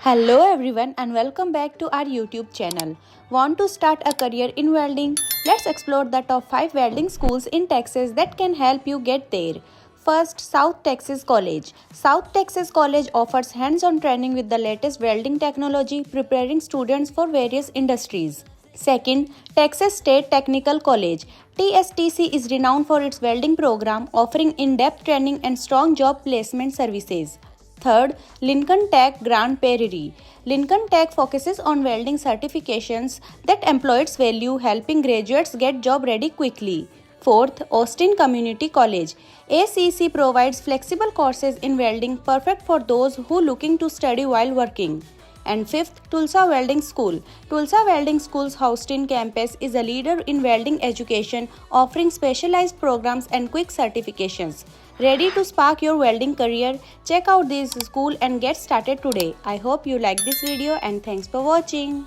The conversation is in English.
Hello everyone and welcome back to our YouTube channel. Want to start a career in welding? Let's explore the top 5 welding schools in Texas that can help you get there. First, South Texas College. South Texas College offers hands-on training with the latest welding technology, preparing students for various industries. Second, Texas State Technical College. TSTC is renowned for its welding program, offering in-depth training and strong job placement services. Third, Lincoln Tech Grand Prairie. Lincoln Tech focuses on welding certifications that employers value, helping graduates get job ready quickly. Fourth, Austin Community College. ACC provides flexible courses in welding perfect for those who looking to study while working. And fifth, Tulsa Welding School. Tulsa Welding School's Houston campus is a leader in welding education, offering specialized programs and quick certifications. Ready to spark your welding career? Check out this school and get started today. I hope you like this video and thanks for watching.